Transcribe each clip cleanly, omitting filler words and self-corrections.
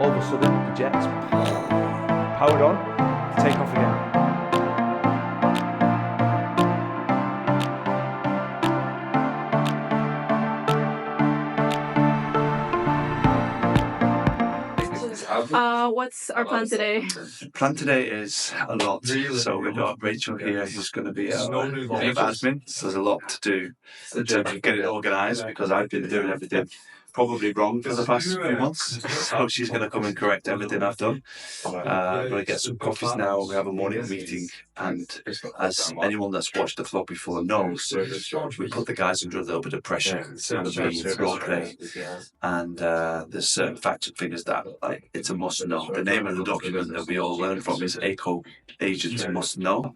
All of a sudden, the jet's powered on, take off again. What's our plan today? Plan today is a lot. So we've got Rachel here who's going to be our head of admin. So there's a lot to do in terms of getting it organised because I've been doing everything probably wrong for the past few months. So she's going to come and correct everything I've done. I'm going to get some coffees now. We have a morning meeting, and as anyone that's watched the vlog before knows, we put the guys under a little bit of pressure and we role play. And there's certain facts and figures that it's a must know. The name of the document that we all learn from is ACO Agents Must Know.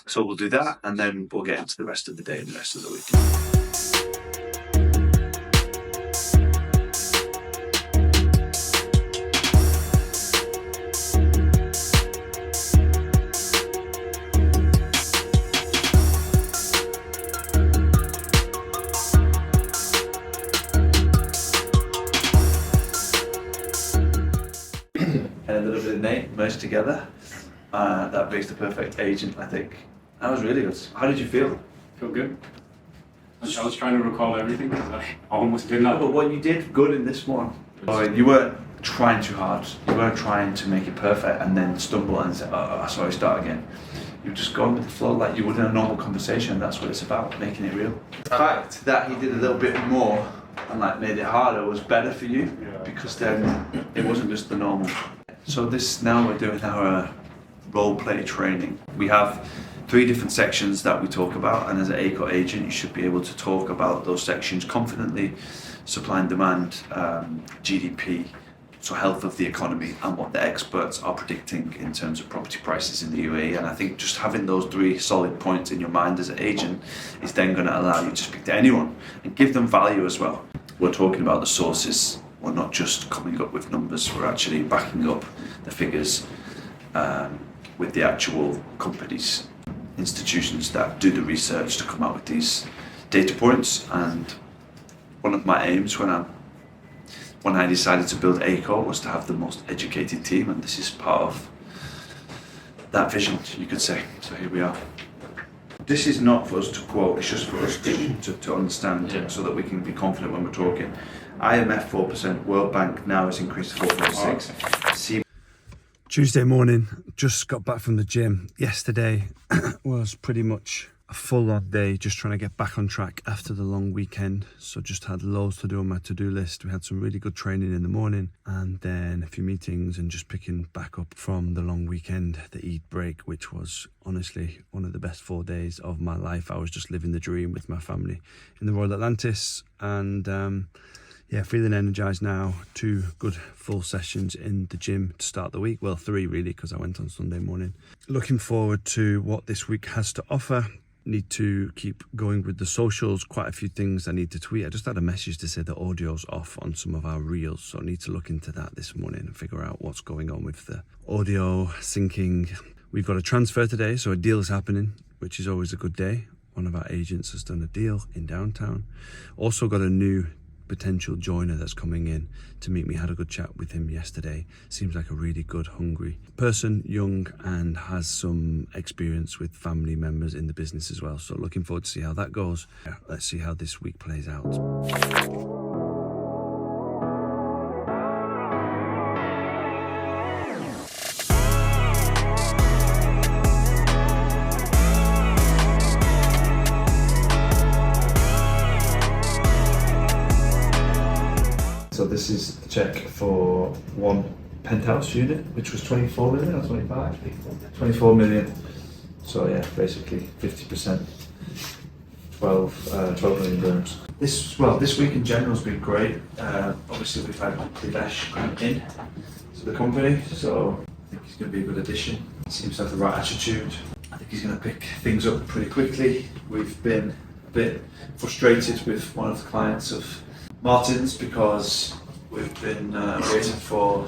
So we'll do that, and then we'll get into the rest of the day and the rest of the week. And a little bit of Nate merged together. That makes the perfect agent, I think. That was really good. How did you feel? Feel good. I was trying to recall everything because I almost did not. But what you did good in this one, you weren't trying too hard. You weren't trying to make it perfect and then stumble and say, oh, sorry, start again. You've just gone with the flow like you would in a normal conversation. That's what it's about, making it real. The fact that he did a little bit more and made it harder was better for you because then it wasn't just the normal. So now we're doing our role play training. We have 3 different sections that we talk about, and as an ACO agent you should be able to talk about those sections confidently: supply and demand, GDP, so health of the economy, and what the experts are predicting in terms of property prices in the UAE. And I think just having those 3 solid points in your mind as an agent is then going to allow you to speak to anyone and give them value as well. We're talking about the sources. We're not just coming up with numbers, we're actually backing up the figures with the actual companies, institutions that do the research to come out with these data points. And one of my aims when I decided to build ACO was to have the most educated team, and this is part of that vision, you could say. So here we are. This is not for us to quote, it's just for us to understand, so that we can be confident when we're talking. IMF 4%, World Bank now has increased to 4.6. Tuesday morning, just got back from the gym. Yesterday was pretty much a full-on day, just trying to get back on track after the long weekend. So just had loads to do on my to-do list. We had some really good training in the morning, and then a few meetings, and just picking back up from the long weekend, the Eid break, which was honestly one of the best 4 days of my life. I was just living the dream with my family in the Royal Atlantis, and yeah, feeling energized now. 2 good full sessions in the gym to start the week. Well, 3 really, because I went on Sunday morning. Looking forward to what this week has to offer. Need to keep going with the socials. Quite a few things I need to tweet. I just had a message to say the audio's off on some of our reels, so I need to look into that this morning and figure out what's going on with the audio syncing. We've got a transfer today, so a deal is happening, which is always a good day. One of our agents has done a deal in downtown. Also got a new potential joiner that's coming in to meet me. Had a good chat with him yesterday. Seems like a really good, hungry person, young, and has some experience with family members in the business as well. So looking forward to see how that goes. Let's see how this week plays out. So this is the check for 1 penthouse unit, which was 24 million or 25? 24 million. So yeah, basically 50%, 12 million dirhams. This week in general has been great. Obviously we've had Divesh come in to the company, so I think he's going to be a good addition. He seems to have the right attitude. I think he's going to pick things up pretty quickly. We've been a bit frustrated with one of the clients of Martin's because we've been waiting for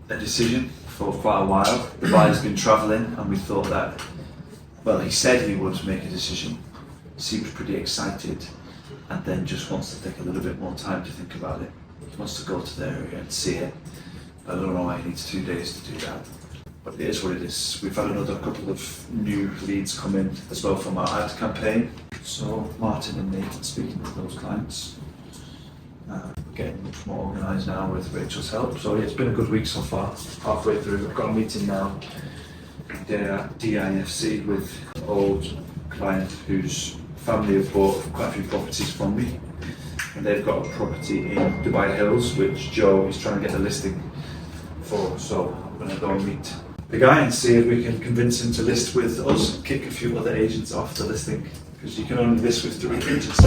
a decision for quite a while. The buyer's been travelling, and we thought that, well, he said he would make a decision, seems pretty excited, and then just wants to take a little bit more time to think about it. He wants to go to the area and see it. I don't know why he needs 2 days to do that. But it is what it is. We've had another couple of new leads come in as well from our ad campaign. So Martin and Nathan speaking to those clients. Getting much more organised now with Rachel's help. So yeah, it's been a good week so far. Halfway through, I've got a meeting now. They're at DIFC with an old client whose family have bought quite a few properties from me. And they've got a property in Dubai Hills, which Joe is trying to get the listing for. So I'm going to go and meet the guy and see if we can convince him to list with us, kick a few other agents off the listing, because you can only list with 3 agents.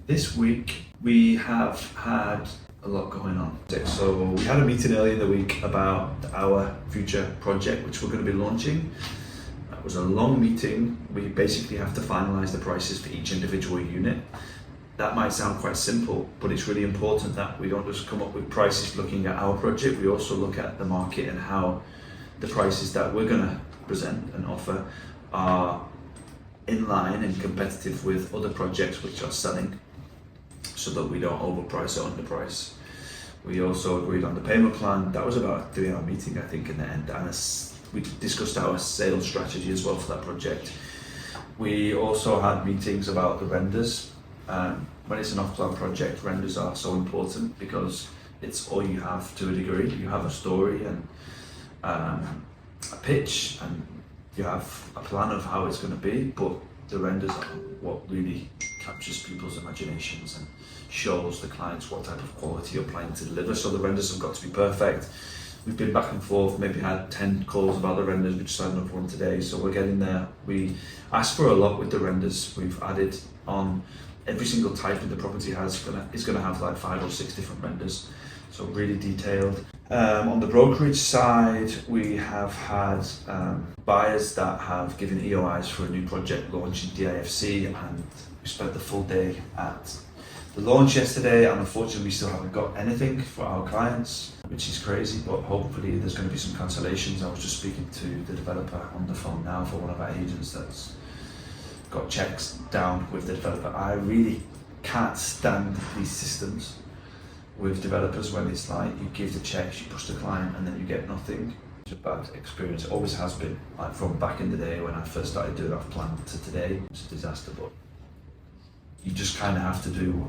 This week we have had a lot going on. So we had a meeting earlier in the week about our future project, which we're going to be launching. It was a long meeting. We basically have to finalise the prices for each individual unit. That might sound quite simple, but it's really important that we don't just come up with prices looking at our project. We also look at the market and how the prices that we're going to present and offer are in line and competitive with other projects which are selling, so that we don't overprice or underprice. We also agreed on the payment plan. That was about a 3-hour meeting, I think, in the end. And we discussed our sales strategy as well for that project. We also had meetings about the renders. When it's an off-plan project, renders are so important because it's all you have to a degree. You have a story and a pitch, and you have a plan of how it's going to be, but the renders are what really captures people's imaginations and shows the clients what type of quality you're planning to deliver. So the renders have got to be perfect. We've been back and forth, maybe had 10 calls about the renders. We just had another one today, so we're getting there. We asked for a lot with the renders. We've added on every single type in the property is going to have like 5 or 6 different renders, so really detailed. On the brokerage side, we have had buyers that have given EOIs for a new project launch in DIFC, and we spent the full day at the launch yesterday, and unfortunately we still haven't got anything for our clients, which is crazy, but hopefully there's going to be some cancellations. I was just speaking to the developer on the phone now for one of our agents that's got checks down with the developer. I really can't stand these systems with developers when it's like you give the checks, you push the client, and then you get nothing. It's a bad experience. It always has been, like from back in the day when I first started doing off plan to today. It's a disaster, but you just kind of have to do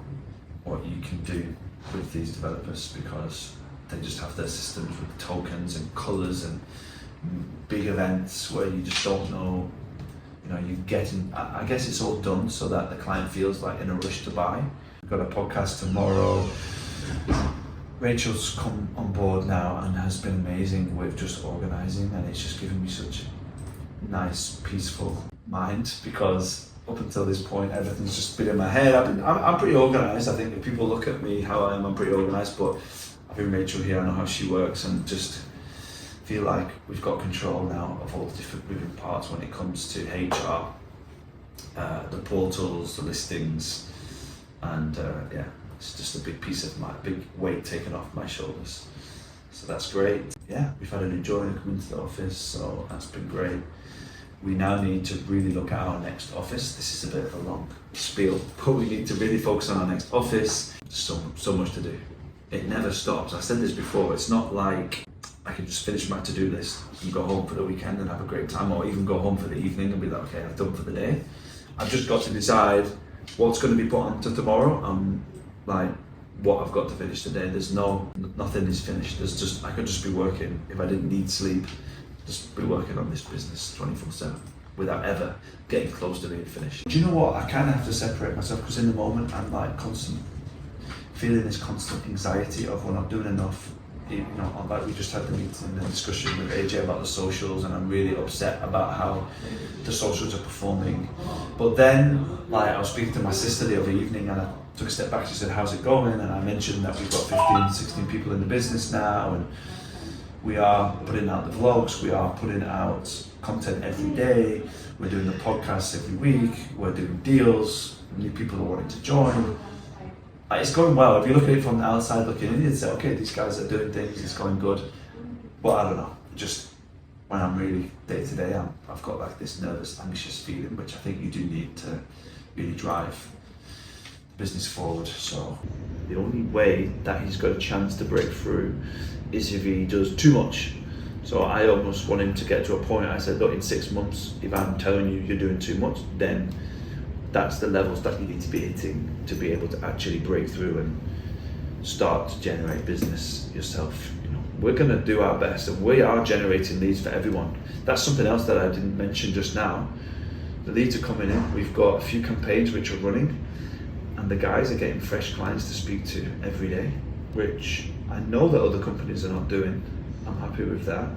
what you can do with these developers, because they just have their systems with tokens and colours and big events where you just don't know, I guess it's all done so that the client feels like in a rush to buy. We've got a podcast tomorrow. Rachel's come on board now and has been amazing with just organising, and it's just given me such a nice, peaceful mind, because up until this point everything's just been in my head. I'm pretty organised. I think if people look at me how I am, I'm pretty organised, but having Rachel here, I know how she works, and just feel like we've got control now of all the different moving parts when it comes to HR, the portals, the listings, and it's just a big big weight taken off my shoulders. So that's great. Yeah, we've had an new joiner come into the office, so that's been great. We now need to really look at our next office. This is a bit of a long spiel, but we need to really focus on our next office. So much to do. It never stops. I said this before, it's not like I can just finish my to-do list and go home for the weekend and have a great time, or even go home for the evening and be like, okay, I've done for the day. I've just got to decide what's going to be put on to tomorrow. Like what I've got to finish today. Nothing is finished. I could just be working if I didn't need sleep. Just be working on this business 24/7 without ever getting close to being finished. Do you know what? I kind of have to separate myself, because in the moment I'm like feeling this constant anxiety of we're not doing enough. Like we just had the meeting and the discussion with AJ about the socials, and I'm really upset about how the socials are performing. But then, like, I was speaking to my sister the other evening, and I took a step back. She said, how's it going? And I mentioned that we've got 15, 16 people in the business now, and we are putting out the vlogs, we are putting out content every day, we're doing the podcasts every week, we're doing deals, new people are wanting to join. It's going well. If you look at it from the outside looking in, you'd say, okay, these guys are doing things, it's going good. But I don't know, just when I'm really day to day, I've got like this nervous, anxious feeling, which I think you do need to really drive the business forward. So the only way that he's got a chance to break through is if he does too much. So I almost want him to get to a point. I said, look, in 6 months, if I'm telling you you're doing too much, then that's the levels that you need to be hitting to be able to actually break through and start to generate business yourself. You know, we're going to do our best, and we are generating leads for everyone. That's something else that I didn't mention just now. The leads are coming in. We've got a few campaigns which are running, and the guys are getting fresh clients to speak to every day, which I know that other companies are not doing. I'm happy with that.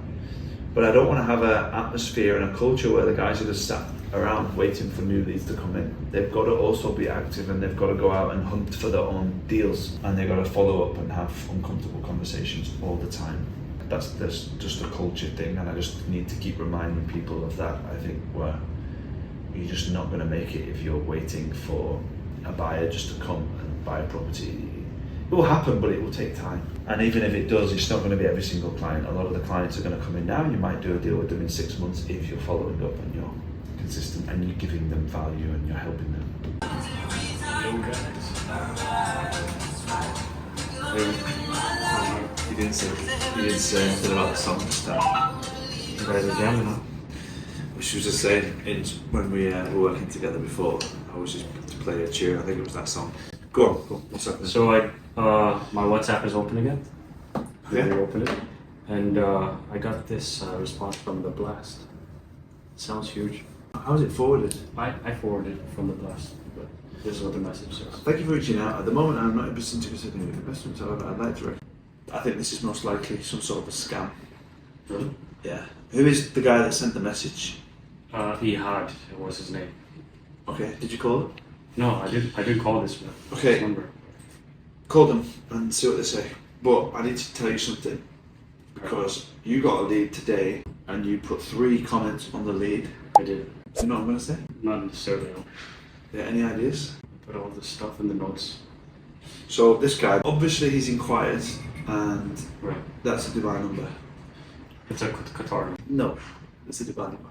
But I don't want to have an atmosphere and a culture where the guys are just sat around waiting for new leads to come in. They've got to also be active, and they've got to go out and hunt for their own deals, and they've got to follow up and have uncomfortable conversations all the time. That's just a culture thing, and I just need to keep reminding people of that. I think where you're just not going to make it if you're waiting for a buyer just to come and buy a property. It will happen, but it will take time. And even if it does, it's not going to be every single client. A lot of the clients are going to come in now. You might do a deal with them in 6 months if you're following up and you're consistent and you're giving them value and you're helping them. You didn't say anything about the song this time. You guys are jamming, huh? She was just saying, when we were working together before, I was just to play a tune. I think it was that song. Go on. What's happening? So my WhatsApp is open again. Yeah. I opened it, and I got this response from the blast. It sounds huge. How is it forwarded? I forwarded it from the blast, but this is what the message says. Thank you for reaching out. At the moment, I'm not in a position to consider any investments. However, I'd like to recommend. I think this is most likely some sort of a scam. Really? Yeah. Who is the guy that sent the message? Ihad was his name. Okay. Did you call him? No, I did call this Okay. number. Call them and see what they say. But I need to tell you something, because you got a lead today and you put 3 comments on the lead. I did. Do you know what I'm going to say? Not necessarily. No. Yeah. Any ideas? I put all this stuff in the notes. So this guy, obviously, he's inquired, and Right. that's a Dubai number. It's a Qatar. No, it's a Dubai number.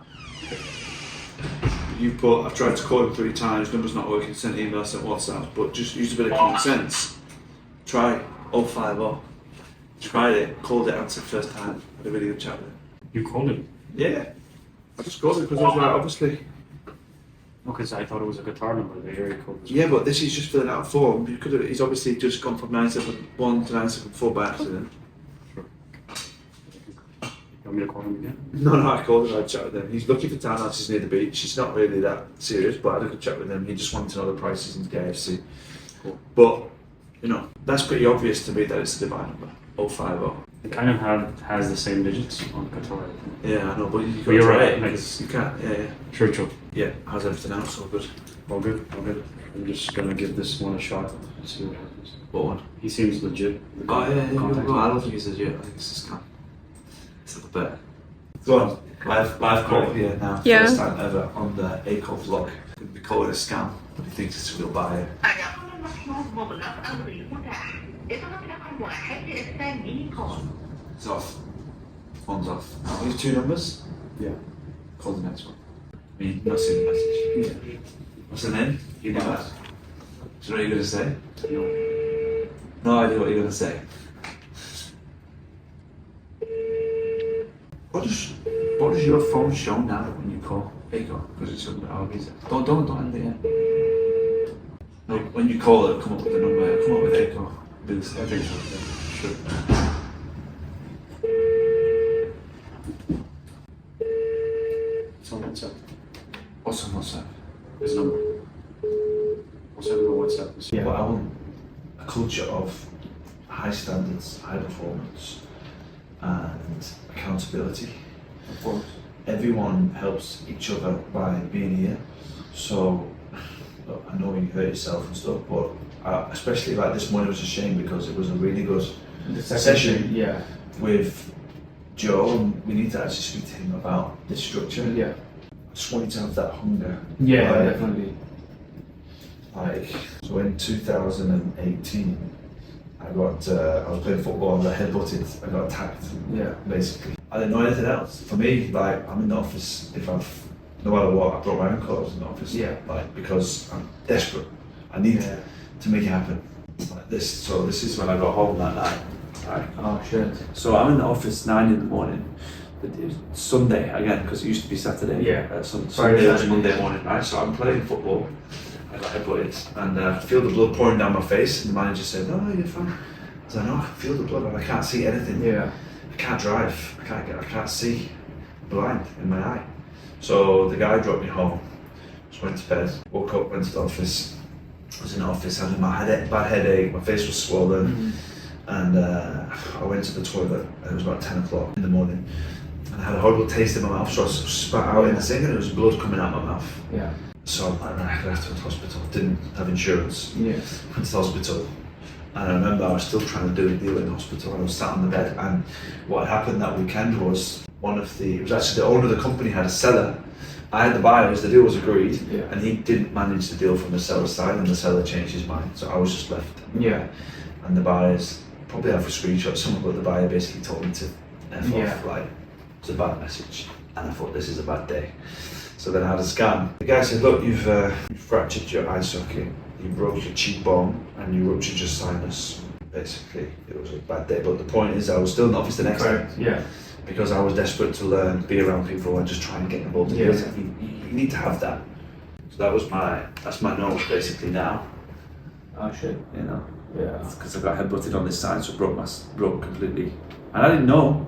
You put, I've tried to call him 3 times, number's not working, sent email, sent WhatsApp, but just use a bit of common sense. Try 050. Tried it, called it, answered first time, had a really good chat with him. You called him? Yeah, I just called him because I was like, obviously. Because I thought it was a Qatar number. The area code was. Yeah, but this is just filling out a form. He's obviously just gone from 971 to 974 by accident. Sure. You want me to call him again? No, I called him, I had a chat with him. He's looking for townhouses near the beach. It's not really that serious, but I had a good chat with him. He just wanted to know the prices in KFC. Cool. But, you know, that's pretty obvious to me that it's a Dubai number. 050. It kind of has the same digits on Qatar. Yeah, I know, but you But can't you're try right, it like- because you can't. Yeah. True. Yeah, how's everything else? All good. All good. I'm just gonna give this one a shot and see what happens. What one? He seems legit. Oh, yeah. Contact Well, him. I don't think it's legit. I think it's a scam. It's a bit. Go on. Live call here now. Yeah. First time ever on the ACO vlog. Could be calling it a scam, but he thinks it's a real buyer. It's off. Phone's off. These 2 numbers? Yeah. Call the next one. I mean, not seen the message. Yeah. What's the name? You know that? Do you know what you're going to say? No. No idea what you're going to say. What does your phone show now when you call ACO? Because it's under our visa. Don't end it yet. No, when you call it, come up with the number, come up with ACO. Booth. I think so. Yeah. Sure. It's on WhatsApp. What's on WhatsApp? His number. I'll send him a WhatsApp. Yeah, but I want a culture of high standards, high performance, and accountability. Of course. Everyone helps each other by being here. So, look, I know you hurt yourself and stuff, but especially like this morning was a shame because it was a really good session Yeah. with Joe, and we need to actually speak to him about this structure. Yeah. I just want you to have that hunger. Yeah, Like, definitely. Like, so in 2018, I was playing football and I got headbutted, I got attacked, basically. I didn't know anything else. For me, like, I'm in the office no matter what, I brought my own clothes in the office. Like, because I'm desperate. I need to make it happen. Like this, so this is when I got home that night. Right. Oh shit. So I'm in the office 9 in the morning. It was Sunday again, because it used to be Saturday. Sunday was Monday morning, right? So I'm playing football. I got headbutted and I feel the blood pouring down my face. And the manager said, "Oh, you're fine." I was like, "No, I can feel the blood, and I can't see anything. I can't drive. I can't see. I'm blind in my eye." So the guy dropped me home. Just went to bed. Woke up, went to the office. I was in the office, having bad headache. My face was swollen. And I went to the toilet. It was about 10 o'clock in the morning. And I had a horrible taste in my mouth, so I spat out in the sink and there was blood coming out of my mouth. So I'm like, right, I have to go to the hospital. Didn't have insurance. Went to the hospital. And I remember I was still trying to do a deal in the hospital and I was sat on the bed. And what happened that weekend was it was actually the owner of the company had a seller. I had the buyers, the deal was agreed, and he didn't manage the deal from the seller's side and the seller changed his mind. So I was just left. And the buyers, probably have a screenshot somewhere, but the buyer basically told me to F off, like, it's a bad message. And I thought, this is a bad day. So then I had a scan. The guy said, "Look, you've fractured your eye socket, you broke your cheekbone, and you ruptured your sinus." Basically, it was a bad day. But the point is, I was still in the office the next day. Because I was desperate to learn, be around people, and just try and get the ball to you need to have that. So that's my note basically now. Oh shit. You know. Because I got headbutted on this side, so broke completely. And I didn't know,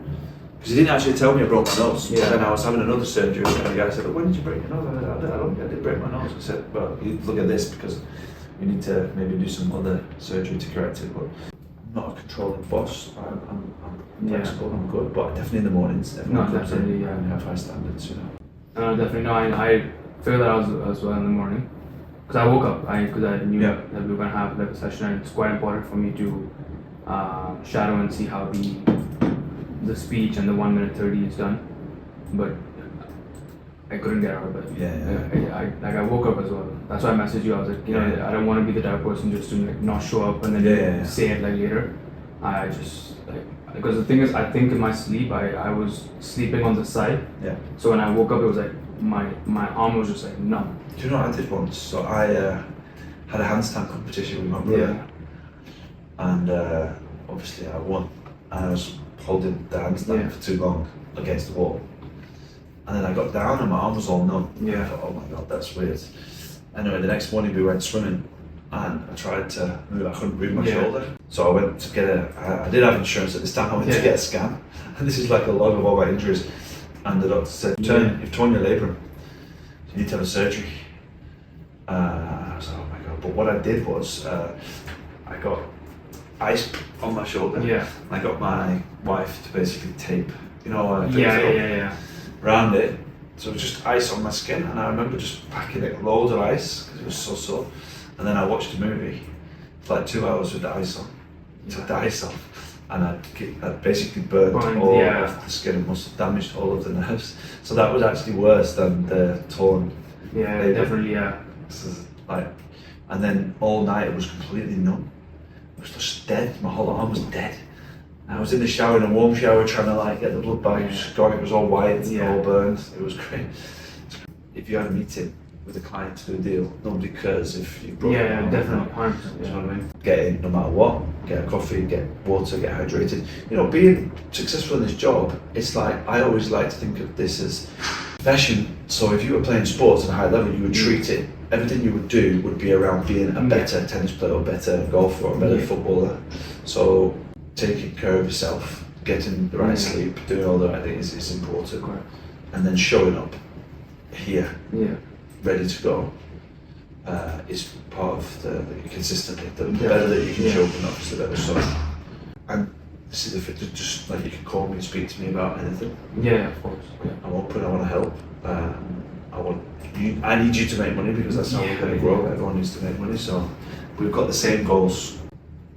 because he didn't actually tell me I broke my nose. So then I was having another surgery, and the guy said, "When did you break your nose?" I said, I didn't break my nose. I said, "Well, you look at this, because we need to maybe do some other surgery to correct it." But I'm not a controlling boss. I'm flexible, I'm good, but definitely in the mornings, everyone comes in and have high standards, you know. Definitely. No, I figured that out as well in the morning. Because I woke up, because I knew that we were going to have like a session, and it's quite important for me to shadow and see how the speech and the 1 minute 30 is done. But I couldn't get out of bed. I woke up as well. That's why I messaged you. I was like, I don't want to be the type of person just to like not show up and then say it like later. I just because the thing is, I think in my sleep, I was sleeping on the side. So when I woke up, it was like my arm was just like numb. Do you know what I did once? So I had a handstand competition with my brother, and obviously I won. And I was holding the handstand for too long against the wall, and then I got down and my arm was all numb. I thought, oh my god, that's weird. Anyway, the next morning we went swimming, and I tried to move. I couldn't move my shoulder, so I went to get I did have insurance at this time. I went to get a scan, and this is like a log of all my injuries. And the doctor said, "You've torn your labrum. You need to have a surgery." I was like, "Oh my god!" But what I did was, I got ice on my shoulder. And I got my wife to basically tape, around it. So it was just ice on my skin, and I remember just packing it loads of ice because it was so sore. And then I watched a movie for like 2 hours with the ice on. Took the ice off, and I basically burned all of the skin and must have damaged all of the nerves. So that was actually worse than the torn. Definitely. So, and then all night it was completely numb. It was just dead. My whole arm was dead. I was in the shower, in a warm shower, trying to get the blood back. It was all white, all burned. It was great. If you had a meeting with a client to do a deal, nobody cares if you broke your arm. Definitely. Do you know what I mean? Get in no matter what. Get a coffee, get water, get hydrated. Being successful in this job, it's like, I always like to think of this as profession. So if you were playing sports at a high level, you would treat it, everything you would do would be around being a better tennis player or better golfer or better footballer. So taking care of yourself, getting the right sleep, doing all the right things is important. And then showing up here, ready to go, is part of the consistently. The better that you can show up enough, the better. So, and this is just like, you can call me and speak to me about anything. Of course. I'm open. I want to help. I need you to make money, because that's how we're going to grow. Everyone needs to make money. So we've got the same goals.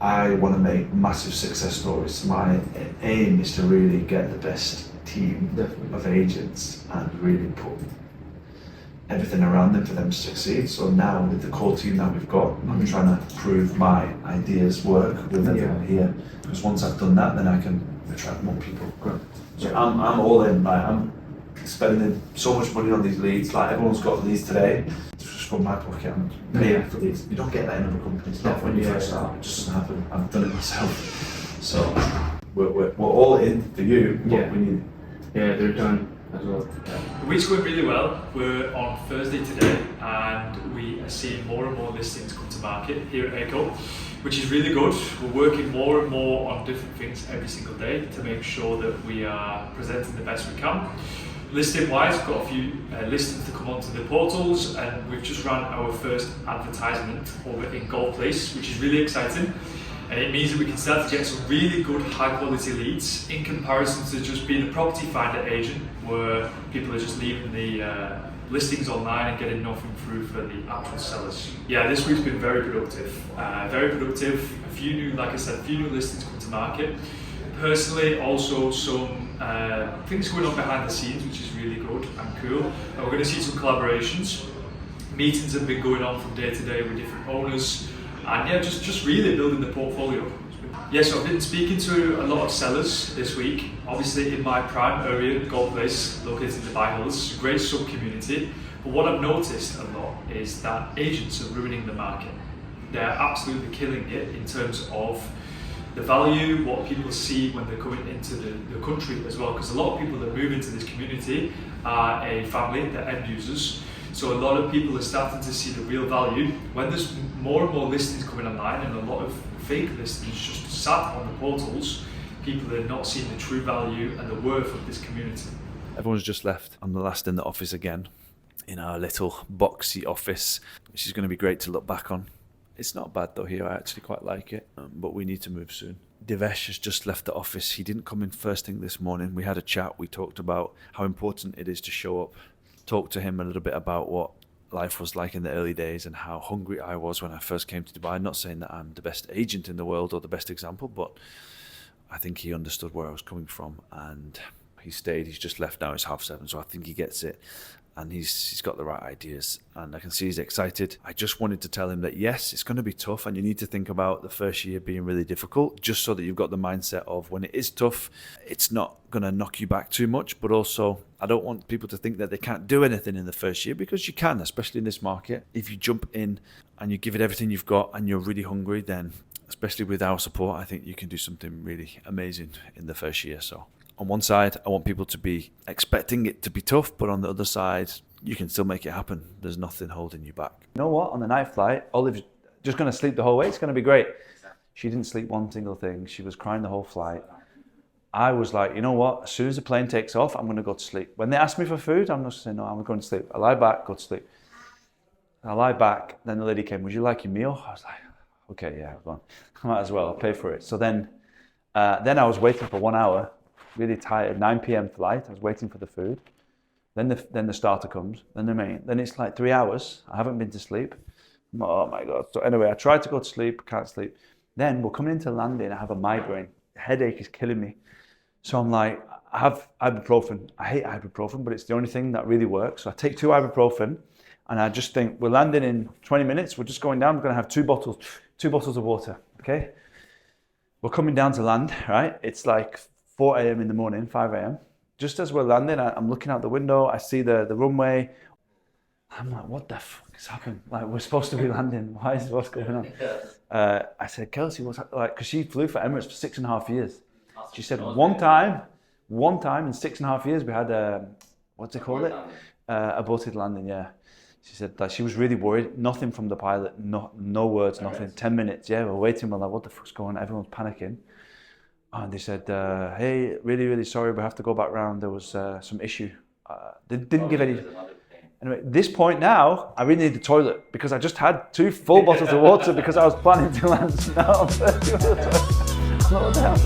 I want to make massive success stories. My aim is to really get the best team of agents and really put everything around them for them to succeed. So now with the core team that we've got, I'm trying to prove my ideas work with everyone here. Because once I've done that, then I can attract more people. So I'm all in. Like, I'm spending so much money on these leads. Like, everyone's got leads today. It's just from my pocket. I'm paying for leads. You don't get that in other companies. Not when you first start. It just doesn't happen. I've done it myself. So we're all in for you. What we need. Yeah, the return as well. The week's going really well. We're on Thursday today, and we are seeing more and more listings come to market here at Echo, which is really good. We're working more and more on different things every single day to make sure that we are presenting the best we can. Listing wise, we've got a few listings to come onto the portals, and we've just ran our first advertisement over in Gold Place, which is really exciting. And it means that we can start to get some really good high quality leads in comparison to just being a property finder agent where people are just leaving the listings online and getting nothing through for the actual sellers. Yeah, this week's been very productive. A few new, like I said, a few new listings come to market. Personally, also some things going on behind the scenes, which is really good and cool. And we're going to see some collaborations. Meetings have been going on from day to day with different owners. And yeah, just really building the portfolio. Yeah, so I've been speaking to a lot of sellers this week. Obviously in my prime area, Gold Place, located in Dubai Hills, great sub-community. But what I've noticed a lot is that agents are ruining the market. They're absolutely killing it in terms of the value, what people see when they're coming into the country as well. Because a lot of people that move into this community are a family, they're end users. So a lot of people are starting to see the real value. When there's more and more listings coming online and a lot of fake listings just sat on the portals, people are not seeing the true value and the worth of this community. Everyone's just left. I'm the last in the office again, in our little boxy office, which is going to be great to look back on. It's not bad though here, I actually quite like it, but we need to move soon. Devesh has just left the office. He didn't come in first thing this morning. We had a chat, we talked about how important it is to show up. Talked to him a little bit about what life was like in the early days and how hungry I was when I first came to Dubai. Not saying that I'm the best agent in the world or the best example, but I think he understood where I was coming from and he stayed. He's just left now, it's 7:30, so I think he gets it. And he's got the right ideas and I can see he's excited. I just wanted to tell him that yes, it's going to be tough and you need to think about the first year being really difficult just so that you've got the mindset of when it is tough, it's not going to knock you back too much. But also, I don't want people to think that they can't do anything in the first year because you can, especially in this market. If you jump in and you give it everything you've got and you're really hungry, then especially with our support, I think you can do something really amazing in the first year. So on one side, I want people to be expecting it to be tough, but on the other side, you can still make it happen. There's nothing holding you back. You know what? On the night flight, Olive's just going to sleep the whole way. It's going to be great. She didn't sleep one single thing. She was crying the whole flight. I was like, you know what? As soon as the plane takes off, I'm going to go to sleep. When they ask me for food, I'm not saying no, I'm going to sleep. I lie back, go to sleep. I lie back. Then the lady came, would you like your meal? I was like, okay, yeah, go on. I might as well. I'll pay for it. So then I was waiting for 1 hour. Really tired, 9 p.m. flight. I was waiting for the food. Then the starter comes. Then the main. Then it's like 3 hours. I haven't been to sleep. Oh my God. So anyway, I tried to go to sleep, can't sleep. Then we're coming into landing. I have a migraine. The headache is killing me. So I'm like, I have ibuprofen. I hate ibuprofen, but it's the only thing that really works. So I take 2 ibuprofen, and I just think we're landing in 20 minutes. We're just going down. We're going to have two bottles of water. Okay. We're coming down to land. Right. It's like 4 a.m. in the morning, 5 a.m. Just as we're landing, I'm looking out the window, I see the runway. I'm like, what the fuck is happening? Like, we're supposed to be landing. What's going on? I said, Kelsey, what's happening? Like, because she flew for Emirates for 6.5 years. She said one time in 6.5 years, we had what's it called? Aborted landing, yeah. She said that she was really worried. Nothing from the pilot, no words, nothing. 10 minutes, yeah, we're waiting. We're like, what the fuck's going on? Everyone's panicking. And they said, hey, really, really sorry, we have to go back round. There was some issue. They didn't give any. Anyway, at this point now, I really need the toilet because I just had 2 full bottles of water because I was planning to land. So now I'm thirsty for the toilet. Slow down.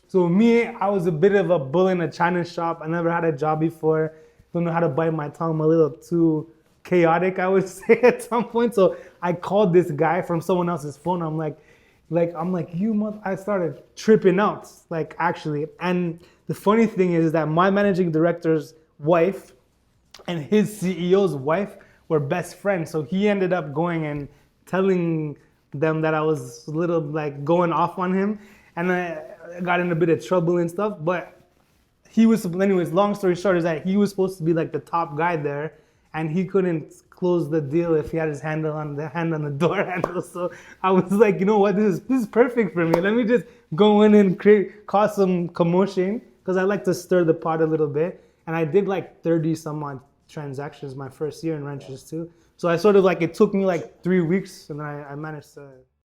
So me, I was a bit of a bull in a china shop. I never had a job before. don't know how to bite my tongue. I'm a little too chaotic, I would say, at some point. So I called this guy from someone else's phone. I'm like, I started tripping out, like, actually. And the funny thing is that my managing director's wife and his CEO's wife were best friends. So he ended up going and telling them that I was a little like going off on him, and I got in a bit of trouble and stuff. But he was, anyways, long story short is that he was supposed to be like the top guy there, and he couldn't close the deal if he had his hand on the door handle. So I was like, you know what, this is perfect for me. Let me just go in and cause some commotion, because I like to stir the pot a little bit. And I did like 30 some odd transactions my first year in Ranchers too. So I sort of like, it took me like 3 weeks, and then I managed to